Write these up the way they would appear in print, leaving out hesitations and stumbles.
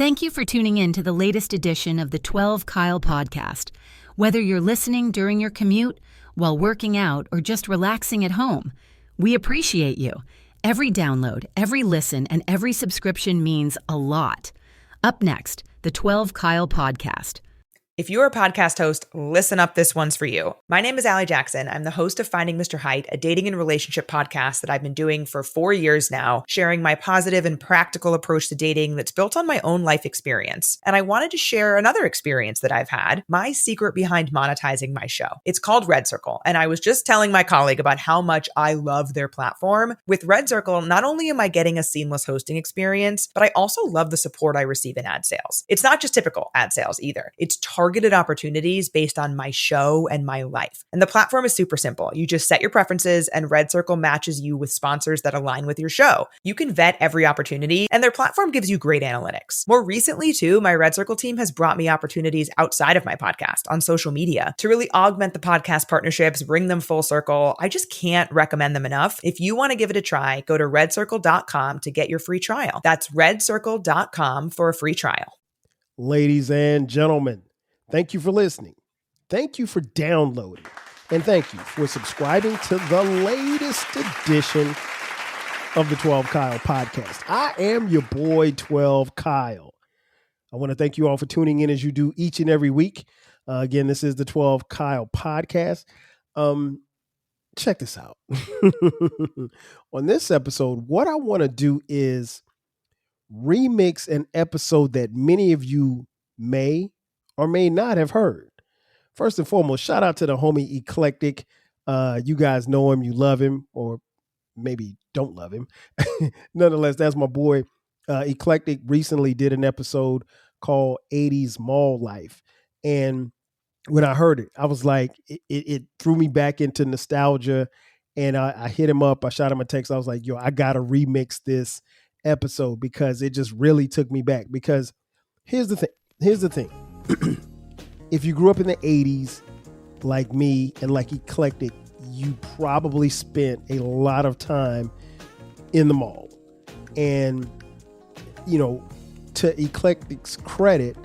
Thank you for tuning in to the latest edition of the 12 Kyle podcast. Whether you're listening during your commute, while working out, or just relaxing at home, we appreciate you. Every download, every listen, and every subscription means a lot. Up next, the 12 Kyle podcast. If you're a podcast host, listen up, this one's for you. My name is Allie Jackson. I'm the host of Finding Mr. Height, a dating and relationship podcast that I've been doing for 4 years now, sharing my positive and practical approach to dating that's built on my own life experience. And I wanted to share another experience that I've had, my secret behind monetizing my show. It's called Red Circle, and I was just telling my colleague about how much I love their platform. With Red Circle, not only am I getting a seamless hosting experience, but I also love the support I receive in ad sales. It's not just typical ad sales either. It's targeted opportunities based on my show and my life. And the platform is super simple. You just set your preferences and Red Circle matches you with sponsors that align with your show. You can vet every opportunity and their platform gives you great analytics. More recently too, my Red Circle team has brought me opportunities outside of my podcast on social media to really augment the podcast partnerships, bring them full circle. I just can't recommend them enough. If you want to give it a try, go to redcircle.com to get your free trial. That's redcircle.com for a free trial. Ladies and gentlemen, thank you for listening. Thank you for downloading. And thank you for subscribing to the latest edition of the 12 Kyle podcast. I am your boy, 12 Kyle. I want to thank you all for tuning in as you do each and every week. Again, this is the 12 Kyle podcast. Check this out. On this episode, what I want to do is remix an episode that many of you may or may not have heard. First and foremost, shout out to the homie Eclectic. You guys know him, you love him, or maybe don't love him. Nonetheless, that's my boy. Eclectic recently did an episode called 80s Mall Life. And when I heard it, I was like, it threw me back into nostalgia. And I hit him up. I shot him a text. I was like, yo, I got to remix this episode because it just really took me back. Because here's the thing. If you grew up in the 80s, like me and like Eclectic, you probably spent a lot of time in the mall. And, you know, to Eclectic's credit,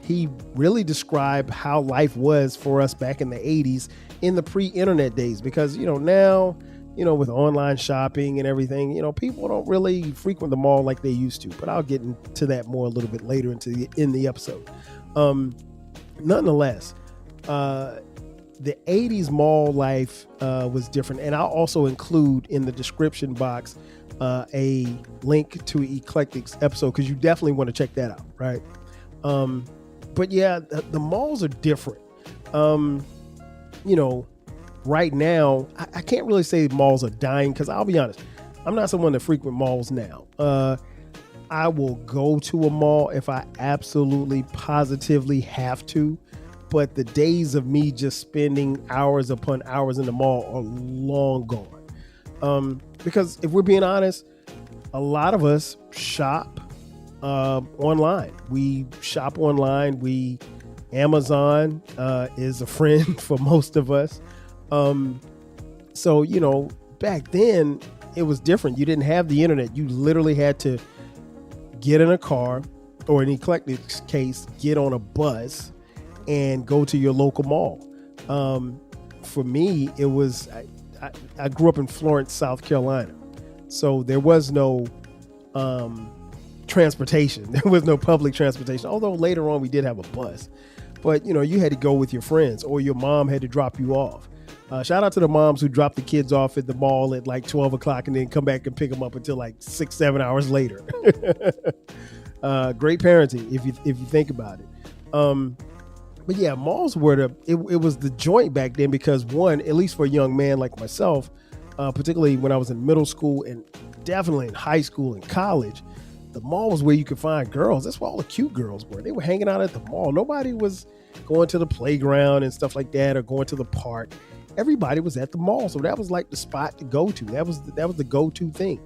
he really described how life was for us back in the 80s in the pre-internet days. Because, you know, now, you know, with online shopping and everything, you know, people don't really frequent the mall like they used to. But I'll get into that more a little bit later in the episode. Nonetheless, the 80s mall life was different. And I'll also include in the description box a link to Eclectic's episode because you definitely want to check that out, right? But yeah, the malls are different. You know, right now, I can't really say malls are dying because I'll be honest, I'm not someone that frequent malls now. I will go to a mall if I absolutely positively have to, but the days of me just spending hours upon hours in the mall are long gone. Because if we're being honest, a lot of us shop online. We shop online. Amazon is a friend for most of us. So, you know, back then it was different. You didn't have the internet. You literally had to get in a car, or in Eclectic's case, get on a bus and go to your local mall. For me, it was, I grew up in Florence, South Carolina. So there was no transportation. There was no public transportation. Although later on we did have a bus. But, you know, you had to go with your friends or your mom had to drop you off. Shout out to the moms who dropped the kids off at the mall at like 12 o'clock and then come back and pick them up until like 6-7 hours later. Great parenting if you think about it. But yeah, malls were it was the joint back then because one, at least for a young man like myself, particularly when I was in middle school and definitely in high school and college, the mall was where you could find girls. That's where all the cute girls were. They were hanging out at the mall. Nobody was going to the playground and stuff like that or going to the park. Everybody was at the mall. So that was like the spot to go to. That was the go-to thing.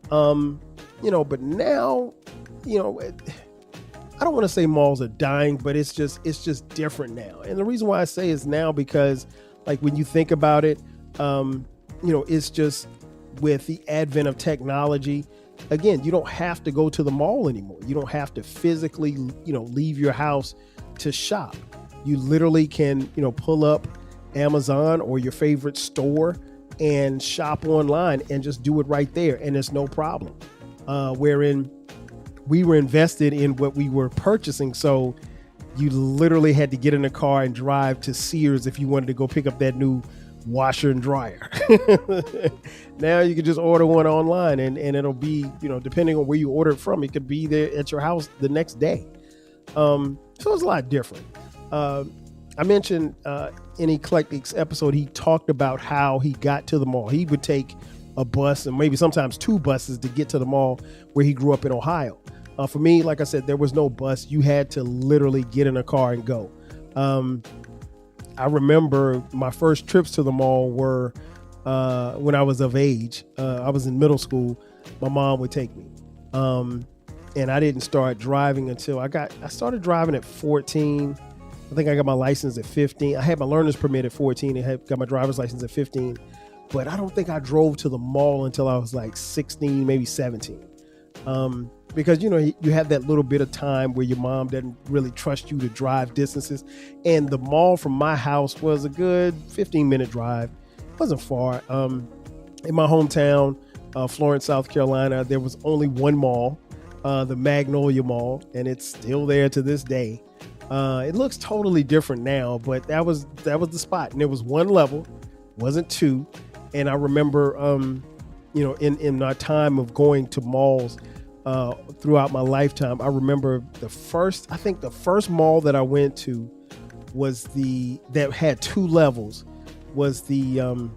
You know, but now, you know, I don't want to say malls are dying, but it's just different now. And the reason why I say is now because like when you think about it, you know, it's just with the advent of technology, again, you don't have to go to the mall anymore. You don't have to physically, leave your house to shop. You literally can, pull up Amazon or your favorite store and shop online and just do it right there. And it's no problem. Wherein we were invested in what we were purchasing. So you literally had to get in a car and drive to Sears if you wanted to go pick up that new washer and dryer. Now you can just order one online and it'll be, depending on where you order it from, it could be there at your house the next day. So it's a lot different. I mentioned in Eclectic's episode, he talked about how he got to the mall. He would take a bus and maybe sometimes two buses to get to the mall where he grew up in Ohio. For me, like I said, there was no bus. You had to literally get in a car and go. I remember my first trips to the mall were when I was of age. I was in middle school. My mom would take me. And I didn't start driving until I started driving at 14. I think I got my license at 15. I had my learner's permit at 14 and got my driver's license at 15. But I don't think I drove to the mall until I was like 16, maybe 17. Because, you have that little bit of time where your mom doesn't really trust you to drive distances. And the mall from my house was a good 15-minute drive. It wasn't far. In my hometown, Florence, South Carolina, there was only one mall, the Magnolia Mall, and it's still there to this day. It looks totally different now, but that was the spot. And there was one level, wasn't two. And I remember, in my time of going to malls, throughout my lifetime, I remember the first mall that I went to was that had two levels, was the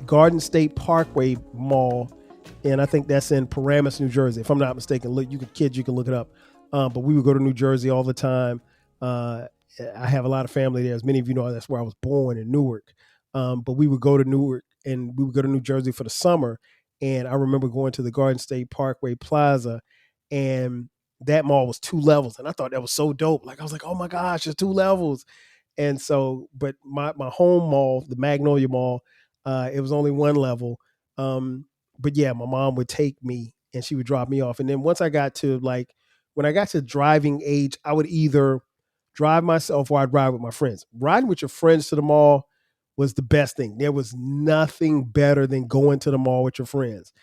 Garden State Parkway Mall. And I think that's in Paramus, New Jersey, if I'm not mistaken. Look, you can look it up. But we would go to New Jersey all the time. I have a lot of family there. As many of you know, that's where I was born, in Newark. But we would go to Newark and we would go to New Jersey for the summer. And I remember going to the Garden State Parkway Plaza, and that mall was two levels. And I thought that was so dope. Like, I was like, oh my gosh, there's two levels. And so, but my home mall, the Magnolia Mall, it was only one level. But yeah, my mom would take me and she would drop me off. And then once when I got to driving age, I would either drive myself or I'd ride with my friends. Riding with your friends to the mall was the best thing. There was nothing better than going to the mall with your friends.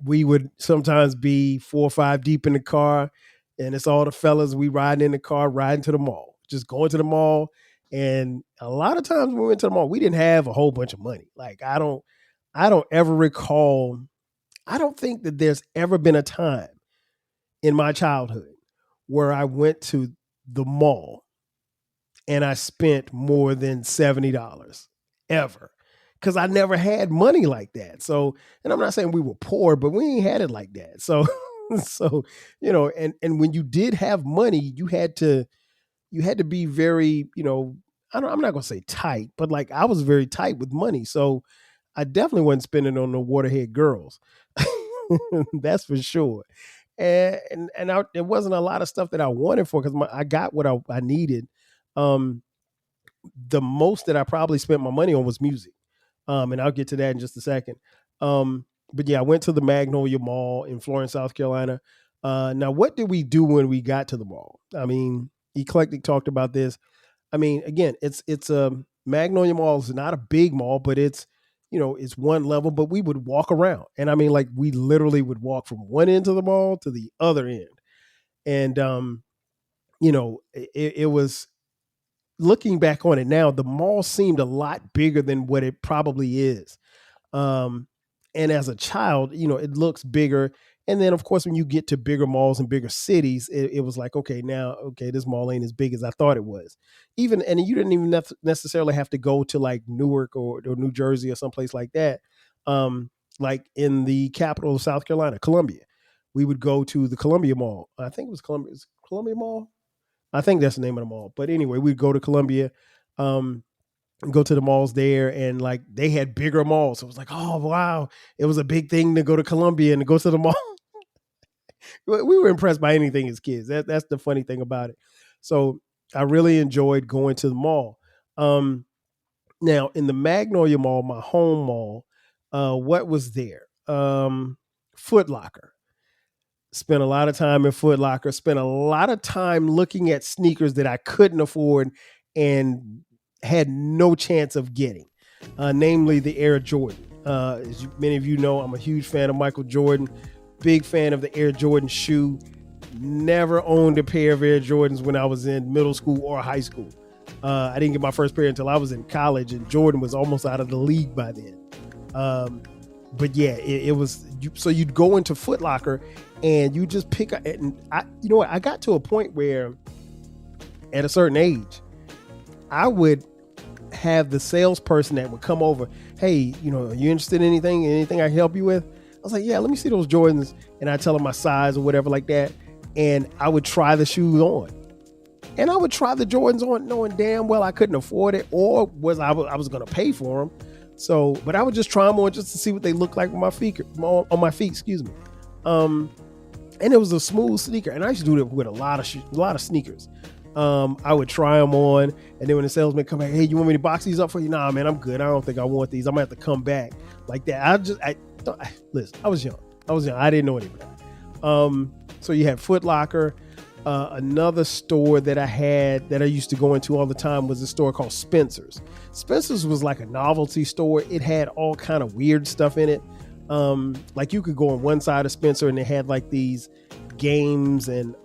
We would sometimes be 4 or 5 deep in the car, and it's all the fellas. We riding in the car, riding to the mall, just going to the mall. And a lot of times when we went to the mall, we didn't have a whole bunch of money. Like, I don't ever recall. I don't think that there's ever been a time in my childhood where I went to the mall and I spent more than $70 ever, because I never had money like that. So, and I'm not saying we were poor, but we ain't had it like that. So, so, and when you did have money, you had to be very, I'm not going to say tight, but like I was very tight with money. So I definitely wasn't spending on the waterhead girls. That's for sure. There wasn't a lot of stuff that I wanted for, because I got what I needed. The most that I probably spent my money on was music. And I'll get to that in just a second. But yeah, I went to the Magnolia Mall in Florence, South Carolina. Now, what did we do when we got to the mall? I mean, Eclectic talked about this. I mean, again, it's a Magnolia Mall is not a big mall, but it's one level, but we would walk around. And I mean, like, we literally would walk from one end of the mall to the other end. And, it was, looking back on it now, the mall seemed a lot bigger than what it probably is. And as a child, it looks bigger. And then, of course, when you get to bigger malls and bigger cities, it was like, okay, this mall ain't as big as I thought it was. And you didn't even necessarily have to go to like Newark or New Jersey or someplace like that. Like in the capital of South Carolina, Columbia, we would go to the Columbia Mall. I think it was Columbia Mall. I think that's the name of the mall. But anyway, we'd go to Columbia, go to the malls there, and like they had bigger malls. So it was like, oh wow, it was a big thing to go to Columbia and to go to the mall. We were impressed by anything as kids. That's the funny thing about it. So I really enjoyed going to the mall. Now in the Magnolia Mall, my home mall, what was there? Foot Locker. Spent a lot of time in Foot Locker. Spent a lot of time looking at sneakers that I couldn't afford and had no chance of getting, namely the Air Jordan. As many of you know, I'm a huge fan of Michael Jordan. Big fan of the Air Jordan shoe. Never owned a pair of Air Jordans when I was in middle school or high school. I didn't get my first pair until I was in college, and Jordan was almost out of the league by then. But yeah, it was, so you'd go into Foot Locker and you just pick up, and you know what? I got to a point where at a certain age, I would have the salesperson that would come over. Hey, are you interested in anything I can help you with? I was like, yeah, let me see those Jordans. And I tell them my size or whatever like that. And I would try the shoes on. And I would try the Jordans on knowing damn well I couldn't afford it, or I was going to pay for them. So, but I would just try them on just to see what they look like on my feet, excuse me. And it was a smooth sneaker. And I used to do that with a lot of sneakers. I would try them on, and then when the salesman come back, hey, you want me to box these up for you? Nah, man, I'm good. I don't think I want these. I'm gonna have to come back like that. Listen, I was young. I didn't know any better. So you had Foot Locker. Another store that I used to go into all the time was a store called Spencer's. Spencer's was like a novelty store. It had all kind of weird stuff in it. Like you could go on one side of Spencer and they had like these games and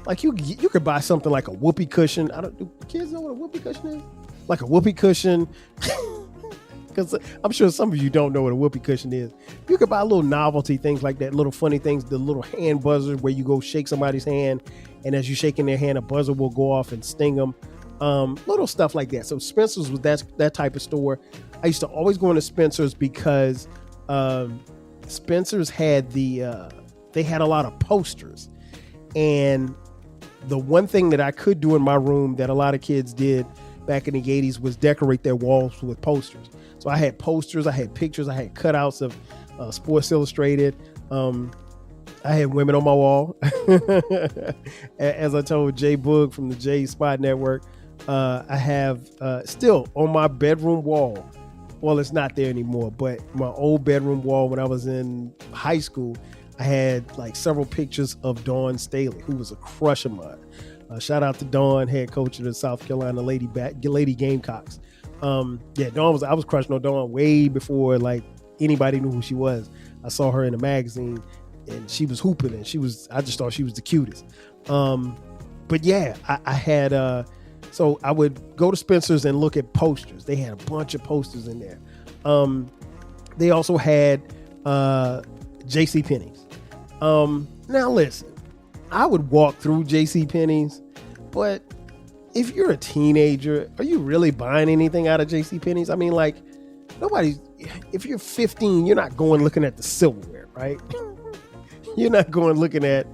like you could buy something like a whoopee cushion. Do kids know what a whoopee cushion is? Like a whoopee cushion. Because I'm sure some of you don't know what a whoopee cushion is. You could buy little novelty things like that, little funny things, the little hand buzzer where you go shake somebody's hand, and as you're shaking their hand, a buzzer will go off and sting them. Little stuff like that. So Spencer's was that type of store. I used to always go into Spencer's because Spencer's had they had a lot of posters. And the one thing that I could do in my room that a lot of kids did back in the 80s was decorate their walls with posters. So I had posters, I had pictures, I had cutouts of Sports Illustrated. I had women on my wall. As I told Jay Boog from the J Spot Network, I have still on my bedroom wall. Well, it's not there anymore, but my old bedroom wall when I was in high school, I had like several pictures of Dawn Staley, who was a crush of mine. Shout out to Dawn, head coach of the South Carolina Lady Gamecocks. I was crushing on Dawn way before like anybody knew who she was. I saw her in a magazine and she was hooping, and I just thought she was the cutest. But yeah, I had, so I would go to Spencer's and look at posters. They had a bunch of posters in there. They also had JCPenney's. Now listen, I would walk through JCPenney's, but if you're a teenager, are you really buying anything out of JCPenney's? I mean, like, if you're 15, you're not going looking at the silverware, right? You're not going looking at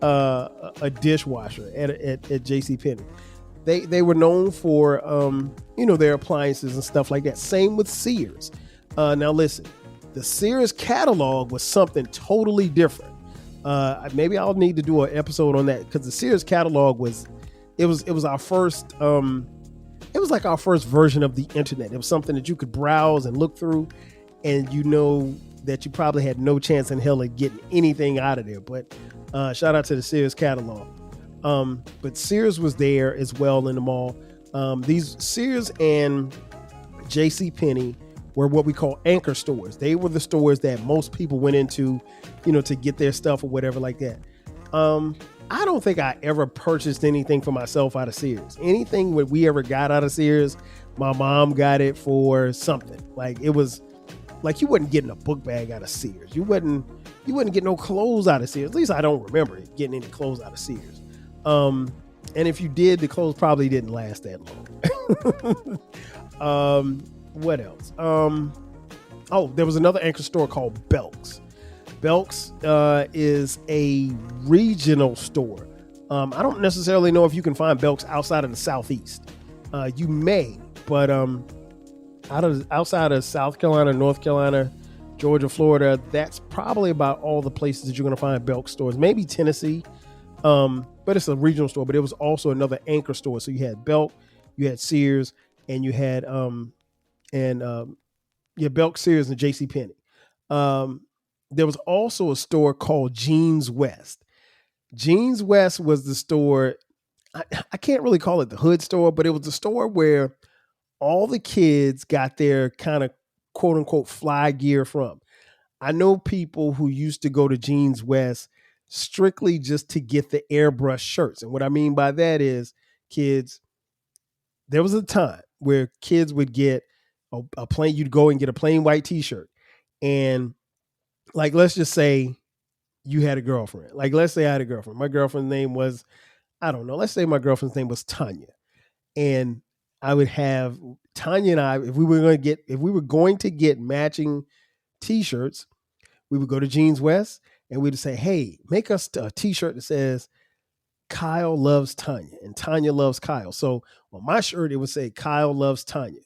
a dishwasher at JCPenney. They were known for, their appliances and stuff like that. Same with Sears. Now listen, the Sears catalog was something totally different. Maybe I'll need to do an episode on that, because the Sears catalog was our first, it was like our first version of the internet. It was something that you could browse and look through, and that you probably had no chance in hell of getting anything out of there. But shout out to the Sears catalog. But Sears was there as well in the mall. These Sears and JCPenney were what we call anchor stores. They were the stores that most people went into, to get their stuff or whatever like that. I don't think I ever purchased anything for myself out of Sears. Anything that we ever got out of Sears, my mom got it for something. Like, it was like, you wasn't getting a book bag out of Sears. You wouldn't get no clothes out of Sears. At least I don't remember getting any clothes out of Sears. And if you did, the clothes probably didn't last that long. What else? There was another anchor store called Belk's. Belk's is a regional store. I don't necessarily know if you can find Belk's outside of the Southeast. You may, but outside of South Carolina, North Carolina, Georgia, Florida, that's probably about all the places that you're going to find Belk stores. Maybe Tennessee, but it's a regional store. But it was also another anchor store. So you had Belk, you had Sears, and you had Belk, Sears, and JCPenney. There was also a store called Jeans West. Jeans West was the store. I can't really call it the hood store, but it was the store where all the kids got their kind of quote unquote fly gear from. I know people who used to go to Jeans West strictly just to get the airbrush shirts. And what I mean by that is, kids, there was a time where kids would get a plain, you'd go and get a plain white t-shirt. And like, let's just say you had a girlfriend. Like, let's say I had a girlfriend. My girlfriend's name was, I don't know, let's say my girlfriend's name was Tanya. And I would have Tanya and I, if we were going to get matching t-shirts, we would go to Jeans West and we'd say, hey, make us a t-shirt that says Kyle loves Tanya and Tanya loves Kyle. So on my shirt, it would say Kyle loves Tanya.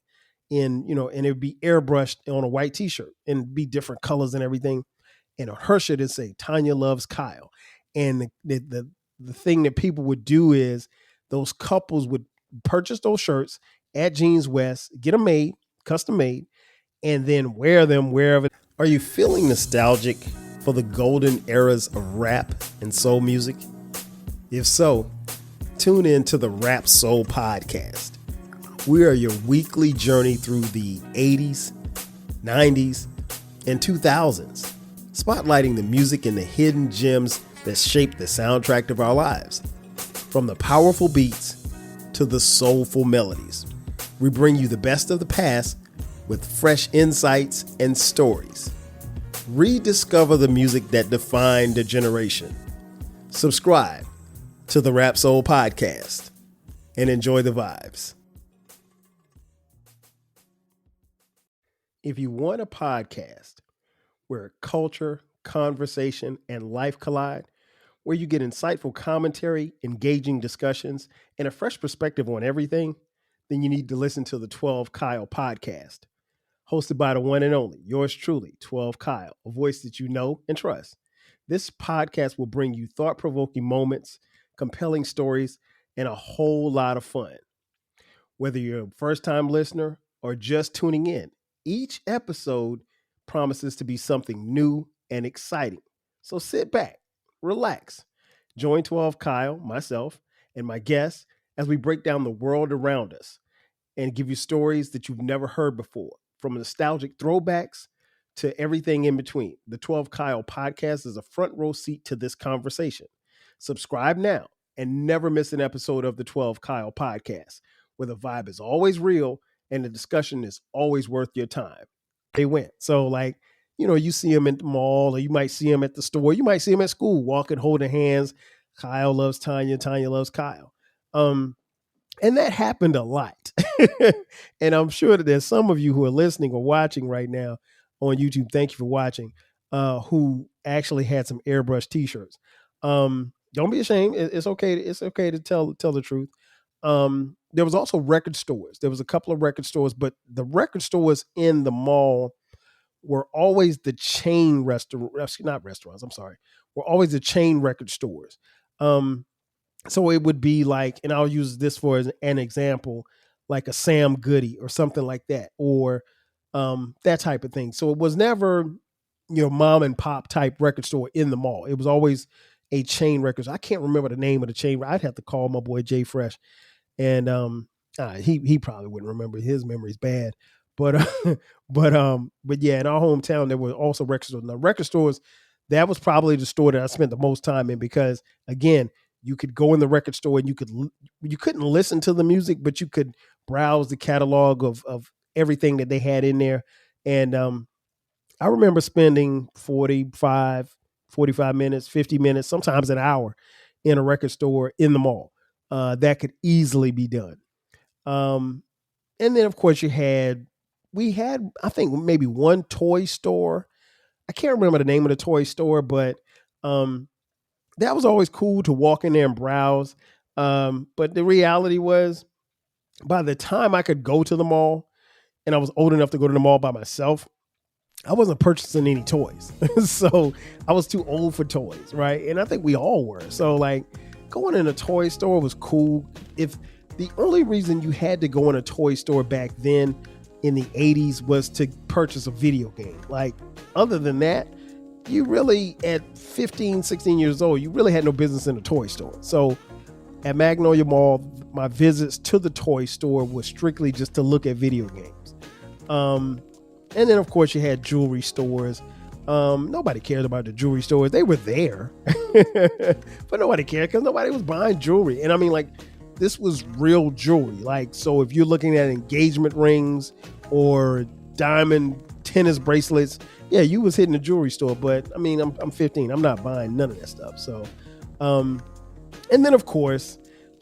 And it would be airbrushed on a white t-shirt and be different colors and everything. And on her shirt, it'd say Tanya loves Kyle. And the thing that people would do is those couples would purchase those shirts at Jeans West, get them made, custom made, and then wear them wherever. Are you feeling nostalgic for the golden eras of rap and soul music? If so, tune in to the Rap Soul Podcast. We are your weekly journey through the 80s, 90s, and 2000s, spotlighting the music and the hidden gems that shaped the soundtrack of our lives. From the powerful beats to the soulful melodies, we bring you the best of the past with fresh insights and stories. Rediscover the music that defined a generation. Subscribe to the Rap Soul Podcast and enjoy the vibes. If you want a podcast where culture, conversation, and life collide, where you get insightful commentary, engaging discussions, and a fresh perspective on everything, then you need to listen to the 12 Kyle podcast. Hosted by the one and only, yours truly, 12 Kyle, a voice that you know and trust. This podcast will bring you thought-provoking moments, compelling stories, and a whole lot of fun. Whether you're a first-time listener or just tuning in, each episode promises to be something new and exciting. So sit back, relax, join 12 Kyle, myself, and my guests as we break down the world around us and give you stories that you've never heard before. From nostalgic throwbacks to everything in between, the 12 Kyle podcast is a front row seat to this conversation. Subscribe now and never miss an episode of the 12 Kyle podcast, where the vibe is always real and the discussion is always worth your time. They went. So you see them at the mall, or you might see them at the store. You might see them at school, walking, holding hands. Kyle loves Tanya. Tanya loves Kyle. And that happened a lot. And I'm sure that there's some of you who are listening or watching right now on YouTube. Thank you for watching, who actually had some airbrush t-shirts. Don't be ashamed. It's okay. It's okay to tell the truth. There was also record stores. There was a couple of record stores, but the record stores in the mall were always the chain not restaurants. I'm sorry. Were always the chain record stores. So it would be like, and I'll use this for an example, like a Sam Goody or something like that, or that type of thing. So it was never your mom and pop type record store in the mall. It was always a chain record. I can't remember the name of the chain. I'd have to call my boy Jay Fresh, and he probably wouldn't remember. His memory's bad. But yeah, in our hometown there were also record stores. Now, record stores, that was probably the store that I spent the most time in, because again, you could go in the record store and you couldn't listen to the music, but you could browse the catalog of everything that they had in there. And I remember spending 45 minutes, 50 minutes, sometimes an hour in a record store in the mall. That could easily be done. And then of course we had, I think, maybe one toy store. I can't remember the name of the toy store, but that was always cool to walk in there and browse. But the reality was, by the time I could go to the mall, and I was old enough to go to the mall by myself, I wasn't purchasing any toys. So I was too old for toys, right? And I think we all were. So going in a toy store was cool. If the only reason you had to go in a toy store back then in the 80s was to purchase a video game. Like, other than that, you really, at 15, 16 years old, you really had no business in a toy store. So at Magnolia Mall, my visits to the toy store was strictly just to look at video games. And then, of course, you had jewelry stores. Nobody cared about the jewelry stores. They were there, but nobody cared because nobody was buying jewelry. And I mean, like, this was real jewelry. Like, so if you're looking at engagement rings or diamond tennis bracelets, yeah, you was hitting the jewelry store. But I mean, I'm 15. I'm not buying none of that stuff. So, and then, of course,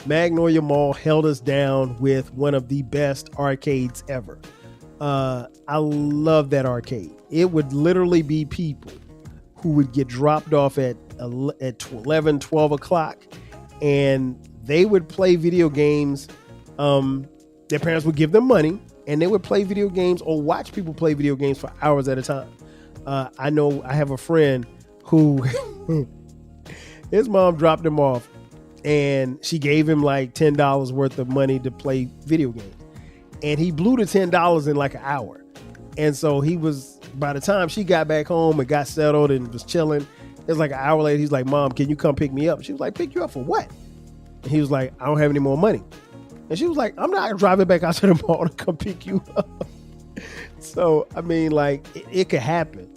Magnolia Mall held us down with one of the best arcades ever. I love that arcade. It would literally be people who would get dropped off at 11, 12 o'clock, and they would play video games. Their parents would give them money, and they would play video games or watch people play video games for hours at a time. I know I have a friend who his mom dropped him off, and she gave him like $10 worth of money to play video games. And he blew the $10 in like an hour. And so by the time she got back home and got settled and was chilling, it was like an hour later, he's like, "Mom, can you come pick me up?" She was like, "Pick you up for what?" And he was like, "I don't have any more money." And she was like, "I'm not driving back out to the mall to come pick you up." So, I mean, like, it could happen.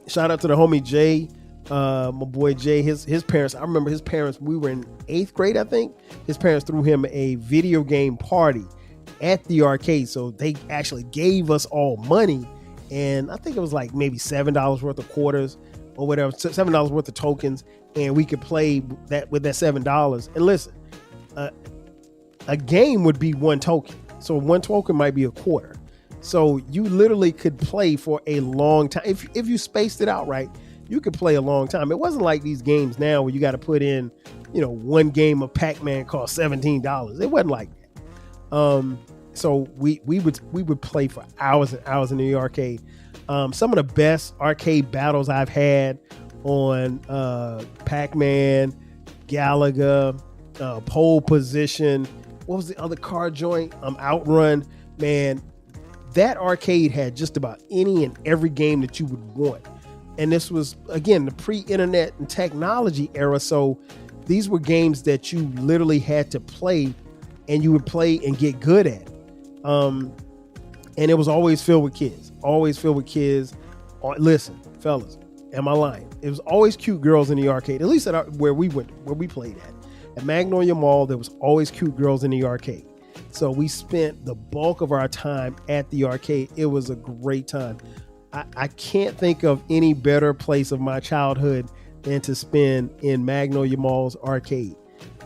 Shout out to the homie Jay. My boy Jay, his parents, I remember his parents, we were in 8th grade, I think. His parents threw him a video game party at the arcade. So they actually gave us all money. And I think it was like maybe $7 worth of quarters or whatever, $7 worth of tokens. And we could play that with that $7. And listen, a game would be one token. So one token might be a quarter. So you literally could play for a long time. If you spaced it out right, you could play a long time. It wasn't like these games now where you got to put in, one game of Pac-Man cost $17. It wasn't like that. So we would play for hours and hours in the arcade. Some of the best arcade battles I've had on Pac-Man, Galaga, Pole Position. What was the other card joint? Outrun. Man, that arcade had just about any and every game that you would want. And this was, again, the pre-internet and technology era. So these were games that you literally had to play, and you would play and get good at it. And it was always filled with kids. Always filled with kids. Listen, fellas, am I lying? It was always cute girls in the arcade, at least where we played at. At Magnolia Mall, there was always cute girls in the arcade. So we spent the bulk of our time at the arcade. It was a great time. I can't think of any better place of my childhood than to spend in Magnolia Mall's arcade.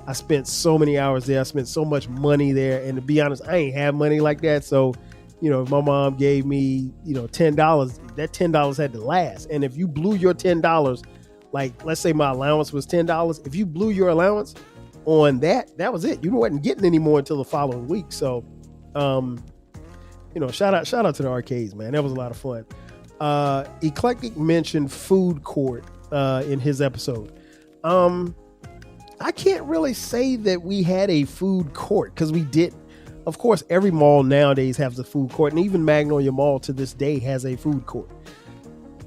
I spent so many hours there. I spent so much money there. And to be honest, I ain't have money like that. So, if my mom gave me, $10, that $10 had to last. And if you blew your $10, like, let's say my allowance was $10. If you blew your allowance on that was it. You wasn't getting any more until the following week. So, shout out to the arcades, man. That was a lot of fun. Eclectic mentioned food court in his episode. I can't really say that we had a food court because we didn't. Of course, every mall nowadays has a food court, and even Magnolia Mall to this day has a food court.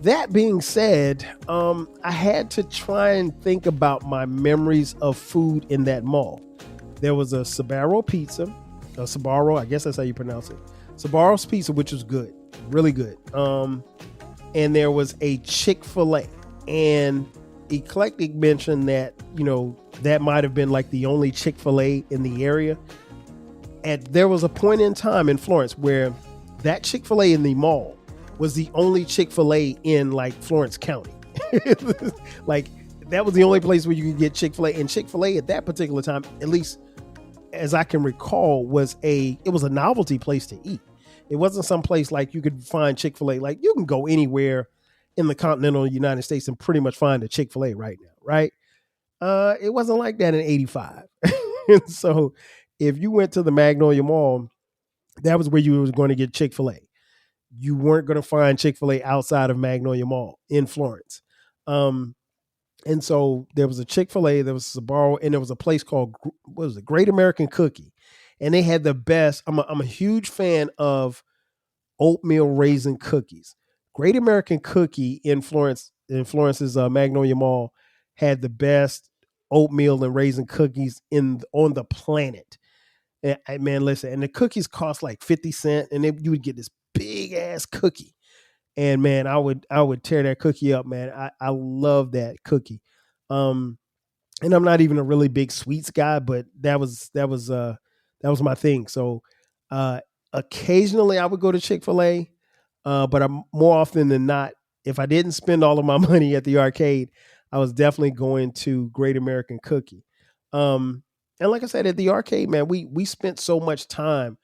That being said, I had to try and think about my memories of food in that mall. There was a Sbarro pizza, I guess that's how you pronounce it. Sbarro's pizza, which was good, really good. And there was a Chick-fil-A, and Eclectic mentioned that, that might have been like the only Chick-fil-A in the area. And there was a point in time in Florence where that Chick-fil-A in the mall was the only Chick-fil-A in like Florence County. Like, that was the only place where you could get Chick-fil-A. And Chick-fil-A at that particular time, at least as I can recall, it was a novelty place to eat. It wasn't some place like you could find Chick-fil-A. Like, you can go anywhere in the continental United States and pretty much find a Chick-fil-A right now, right? It wasn't like that in 85. And so if you went to the Magnolia Mall, that was where you was going to get Chick-fil-A. You weren't going to find Chick-fil-A outside of Magnolia Mall in Florence. And so there was a Chick-fil-A, there was Sbarro, and there was a place called, what was it, Great American Cookie. And they had the best. I'm a huge fan of oatmeal raisin cookies. Great American Cookie in Florence's Magnolia Mall had the best oatmeal and raisin cookies on the planet. And man, listen, and the cookies cost like 50 cents, and you would get this big ass cookie. And man, I would tear that cookie up, man. I love that cookie. And I'm not even a really big sweets guy, but that was my thing. So occasionally I would go to Chick-fil-A, but I'm more often than not, if I didn't spend all of my money at the arcade, I was definitely going to Great American Cookie. And like I said, at the arcade, man, we spent so much time.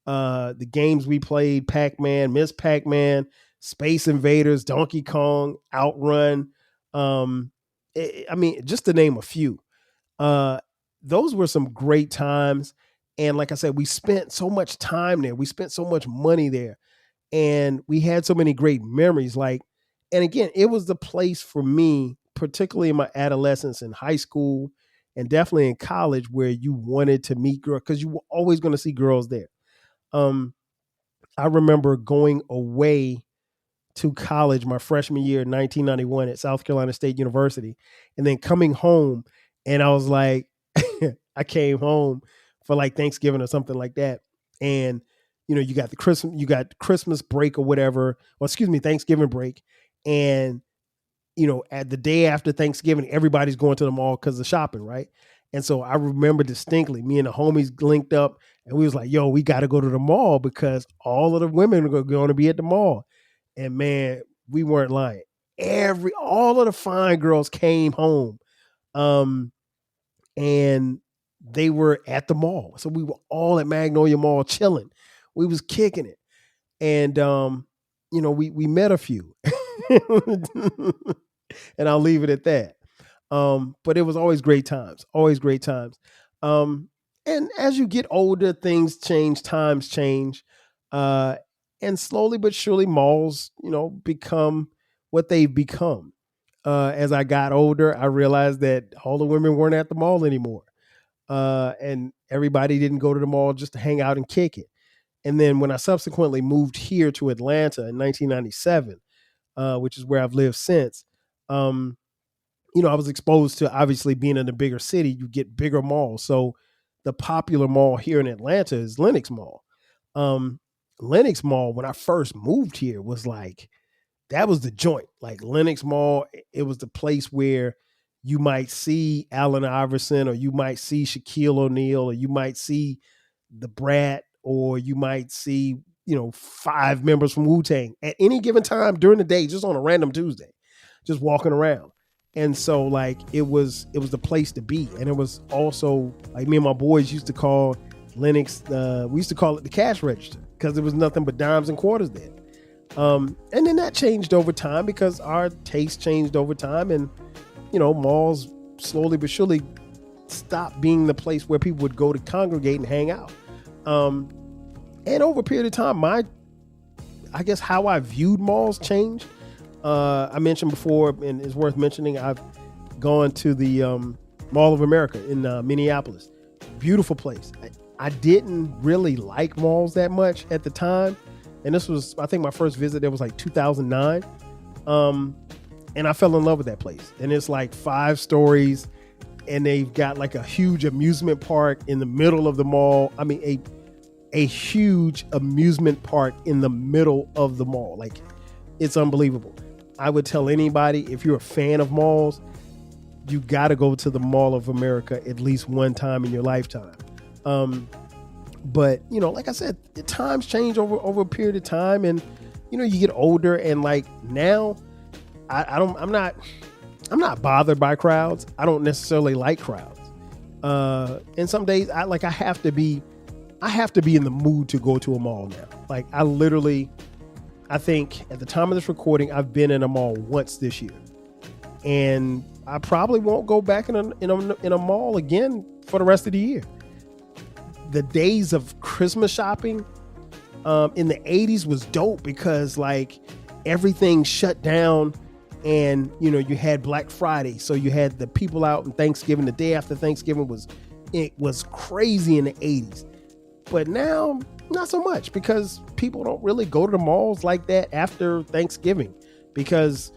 The games we played: Pac-Man, Miss Pac-Man, Space Invaders, Donkey Kong, Outrun. I mean, just to name a few. Those were some great times. And like I said, we spent so much time there. We spent so much money there. And we had so many great memories. And again, it was the place for me, particularly in my adolescence and high school, and definitely in college, where you wanted to meet girls because you were always going to see girls there. I remember going away to college my freshman year in 1991 at South Carolina State University, and then coming home, and I was like, I came home for like Thanksgiving or something like that, and you got Christmas break or whatever, or excuse me, Thanksgiving break, and at the day after Thanksgiving, everybody's going to the mall because of shopping, right? And so I remember distinctly, me and the homies linked up, and we was like, "Yo, we got to go to the mall because all of the women are going to be at the mall." And man, we weren't lying. All of the fine girls came home, and they were at the mall. So we were all at Magnolia Mall chilling. We was kicking it, and we met a few, and I'll leave it at that. But it was always great times. Always great times. And as you get older, things change, times change. And slowly but surely malls, become what they've become. As I got older, I realized that all the women weren't at the mall anymore. And everybody didn't go to the mall just to hang out and kick it. And then when I subsequently moved here to Atlanta in 1997, which is where I've lived since, I was exposed to, obviously, being in a bigger city, you get bigger malls. So the popular mall here in Atlanta is Lenox Mall. Lenox Mall, when I first moved here, was like, that was the joint. Like Lenox Mall, it was the place where you might see Allen Iverson, or you might see Shaquille O'Neal, or you might see the Brat, or you might see, 5 members from Wu-Tang at any given time during the day, just on a random Tuesday, just walking around. And so like it was the place to be. And it was also like, me and my boys used to call Lenox, we used to call it the cash register, because there was nothing but dimes and quarters there. And then that changed over time because our taste changed over time, and malls slowly but surely stopped being the place where people would go to congregate and hang out. And over a period of time, I guess how I viewed malls changed. I mentioned before, and it's worth mentioning, I've gone to the Mall of America in Minneapolis. Beautiful place. I didn't really like malls that much at the time. And this was, I think my first visit there was like 2009. And I fell in love with that place. And it's like 5 stories, and they've got like a huge amusement park in the middle of the mall. I mean, a huge amusement park in the middle of the mall. Like, it's unbelievable. I would tell anybody, if you're a fan of malls, you got to go to the Mall of America at least one time in your lifetime. But like I said, the times change over a period of time, and you get older, and like now, I'm not bothered by crowds. I don't necessarily like crowds. And some days I have to be in the mood to go to a mall now. Like I think at the time of this recording, I've been in a mall once this year, and I probably won't go back in a mall again for the rest of the year. The days of Christmas shopping in the 80s was dope because like everything shut down, and you had Black Friday, so you had the people out, and Thanksgiving, the day after Thanksgiving was crazy in the 80s. But now, not so much, because people don't really go to the malls like that after Thanksgiving, because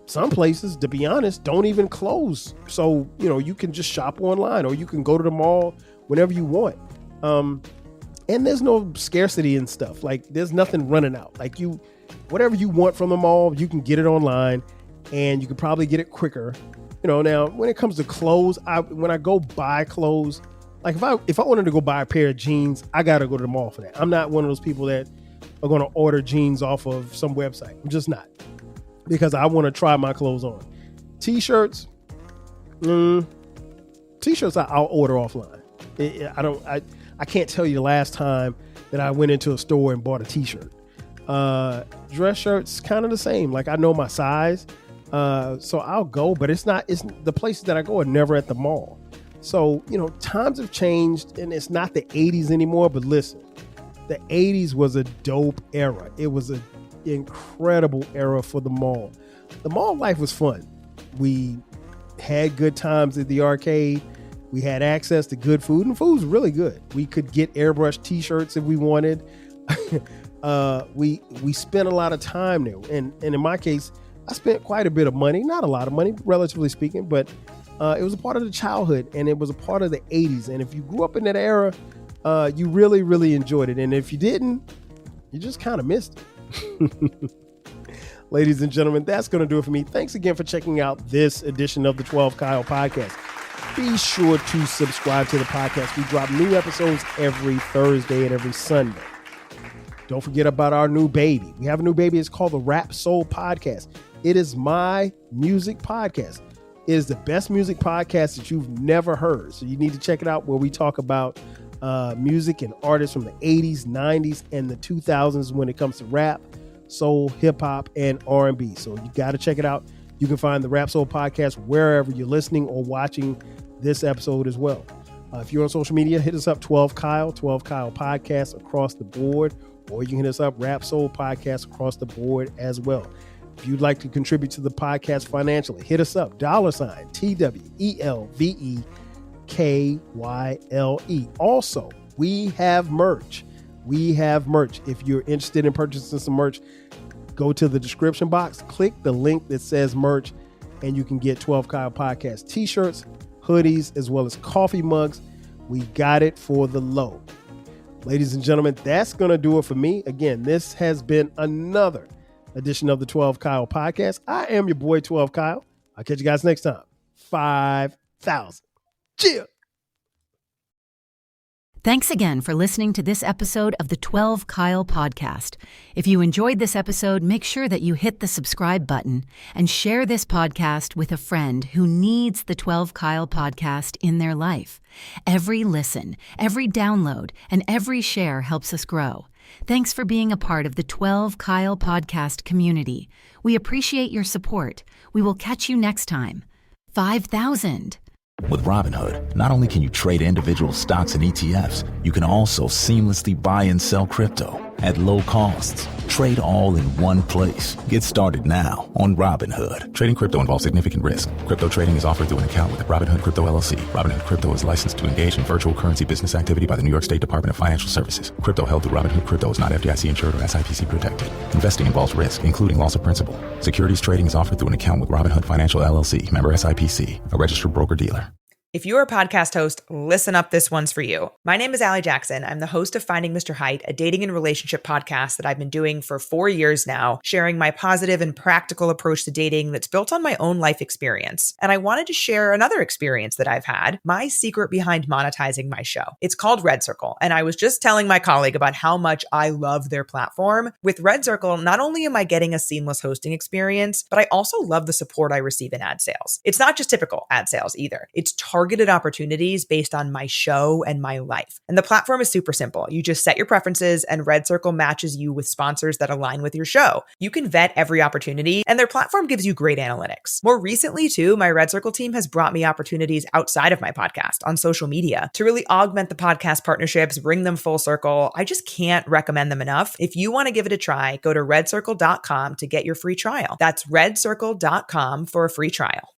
some places, to be honest, don't even close. So, you can just shop online, or you can go to the mall whenever you want. And there's no scarcity and stuff. Like, there's nothing running out. Like, whatever you want from the mall, you can get it online, and you can probably get it quicker. Now when it comes to clothes, when I go buy clothes, like if I wanted to go buy a pair of jeans, I got to go to the mall for that. I'm not one of those people that are going to order jeans off of some website. I'm just not, because I want to try my clothes on. T-shirts, I'll order offline. I can't tell you the last time that I went into a store and bought a T-shirt. Dress shirts, kind of the same. Like, I know my size, so I'll go, but it's the places that I go are never at the mall. So, times have changed, and it's not the 80s anymore. But listen, the 80s was a dope era. It was an incredible era for the mall. The mall life was fun. We had good times at the arcade. We had access to good food, and food was really good. We could get airbrushed T-shirts if we wanted. We spent a lot of time there, and in my case, I spent quite a bit of money. Not a lot of money, relatively speaking, but it was a part of the childhood, and it was a part of the 80s. And if you grew up in that era, you really, really enjoyed it. And if you didn't, you just kind of missed it. Ladies and gentlemen, that's going to do it for me. Thanks again for checking out this edition of the 12 Kyle Podcast. Be sure to subscribe to the podcast. We drop new episodes every Thursday and every Sunday. Don't forget about our new baby. We have a new baby. It's called the Rap Soul Podcast. It is my music podcast. It is the best music podcast that you've never heard. So you need to check it out, where we talk about music and artists from the 80s, 90s, and the 2000s when it comes to rap, soul, hip hop, and R&B. So you got to check it out. You can find the Rap Soul Podcast wherever you're listening or watching this episode as well. If you're on social media, hit us up 12 Kyle Podcast across the board, or you can hit us up Rap Soul Podcast across the board as well. If you'd like to contribute to the podcast financially, hit us up $TWELVEKYLE. Also, we have merch. If you're interested in purchasing some merch, go to the description box, click the link that says merch, and you can get 12 Kyle Podcast t-shirts, hoodies, as well as coffee mugs. We got it for the low. Ladies and gentlemen, that's going to do it for me. Again, this has been another edition of the 12 Kyle Podcast. I am your boy, 12 Kyle. I'll catch you guys next time. 5,000. Cheers. Thanks again for listening to this episode of the 12 Kyle Podcast. If you enjoyed this episode, make sure that you hit the subscribe button and share this podcast with a friend who needs the 12 Kyle Podcast in their life. Every listen, every download, and every share helps us grow. Thanks for being a part of the 12 Kyle Podcast community. We appreciate your support. We will catch you next time. 5,000. With Robinhood, not only can you trade individual stocks and ETFs, you can also seamlessly buy and sell crypto at low costs. Trade all in one place. Get started now on Robinhood. Trading crypto involves significant risk. Crypto trading is offered through an account with Robinhood Crypto LLC. Robinhood Crypto is licensed to engage in virtual currency business activity by the New York State Department of Financial Services. Crypto held through Robinhood Crypto is not FDIC insured or SIPC protected. Investing involves risk, including loss of principal. Securities trading is offered through an account with Robinhood Financial LLC, member SIPC, a registered broker-dealer. If you're a podcast host, listen up, this one's for you. My name is Allie Jackson. I'm the host of Finding Mr. Height, a dating and relationship podcast that I've been doing for 4 years now, sharing my positive and practical approach to dating that's built on my own life experience. And I wanted to share another experience that I've had, my secret behind monetizing my show. It's called Red Circle, and I was just telling my colleague about how much I love their platform. With Red Circle, not only am I getting a seamless hosting experience, but I also love the support I receive in ad sales. It's not just typical ad sales either. It's targeted opportunities based on my show and my life. And the platform is super simple. You just set your preferences and Red Circle matches you with sponsors that align with your show. You can vet every opportunity and their platform gives you great analytics. More recently too, my Red Circle team has brought me opportunities outside of my podcast on social media to really augment the podcast partnerships, bring them full circle. I just can't recommend them enough. If you want to give it a try, go to redcircle.com to get your free trial. That's redcircle.com for a free trial.